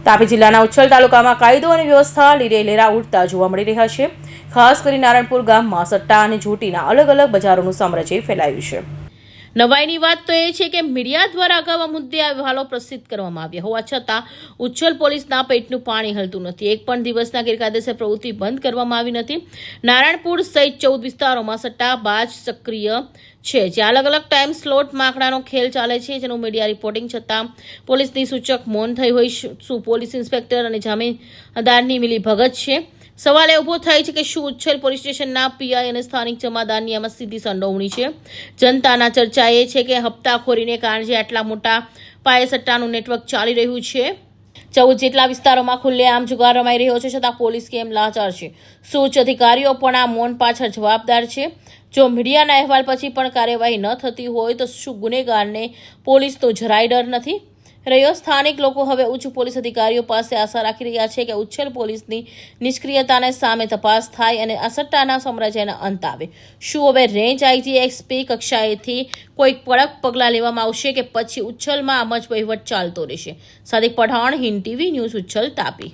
તાપી જિલ્લાના ઉચ્છલ તાલુકામાં કાયદો અને વ્યવસ્થા લીરેલેરા ઉડતા જોવા મળી રહ્યા છે. ખાસ કરી નારણપુર ગામમાં સટ્ટા અને જૂટીના અલગ અલગ બજારોનું સામ્રાજ્ય ફેલાયું છે. નવાઈની વાત તો એ છે કે મીડિયા દ્વારા અગાઉ આ મુદ્દે અહેવાલો પ્રસિદ્ધ કરવામાં આવ્યા હોવા છતાં ઉચ્છલ પોલીસના પેટનું પાણી હલતું નથી. એક પણ દિવસના ગેરકાયદેસર પ્રવૃત્તિ બંધ કરવામાં આવી નથી. નારણપુર સહિત 14 વિસ્તારોમાં સટ્ટાબાજ સક્રિય છે, જ્યાં અલગ અલગ ટાઈમ સ્લોટમાં આંકડાનો ખેલ ચાલે છે, જેનું મીડિયા રિપોર્ટિંગ છતાં પોલીસની સૂચક મૌન થઈ હોય. શું પોલીસ ઇન્સ્પેક્ટર અને જામીનદારની મિલીભગત છે? સવાલ એ ઊભો થાય છે કે શું ઉચ્છલ પોલીસ સ્ટેશનના પીઆઈ અને સ્થાનિક જમાદારની આમાં સીધી સંડોવણી છે? જનતાના ચર્ચા એ છે કે હપ્તાખોરીને કારણે આટલા મોટા પાયે સટ્ટાનું નેટવર્ક ચાલી રહ્યું છે. 14 જેટલા વિસ્તારોમાં ખુલ્લેઆમ જુગાર રમાઈ રહ્યો છે, છતાં પોલીસ કેમ લાચાર છે? શું ઉચ્ચ અધિકારીઓ પણ આ મૌન પાછળ જવાબદાર છે? જો મીડિયાના અહેવાલ પછી પણ કાર્યવાહી ન થતી હોય તો શું ગુનેગારને પોલીસનો જરાય ડર નથી રહ્યો? સ્થાનિક લોકો હવે ઉચ્ચ પોલીસ અધિકારીઓ પાસે આશા રાખી રહ્યા છે કે ઉચ્છલ પોલીસની નિષ્ક્રિયતાને સામે તપાસ થાય અને આ સટ્ટાના સામ્રાજ્યનો અંત આવે. શું હવે રેન્જ આઈજી એસપી કક્ષાએથી કોઈ કડક પગલાં લેવામાં આવશે કે પછી ઉચ્છલમાં આમ જ વહીવટ ચાલતો રહેશે? Sadiq Pathan, Hind TV news, Uchchhal, Tapi.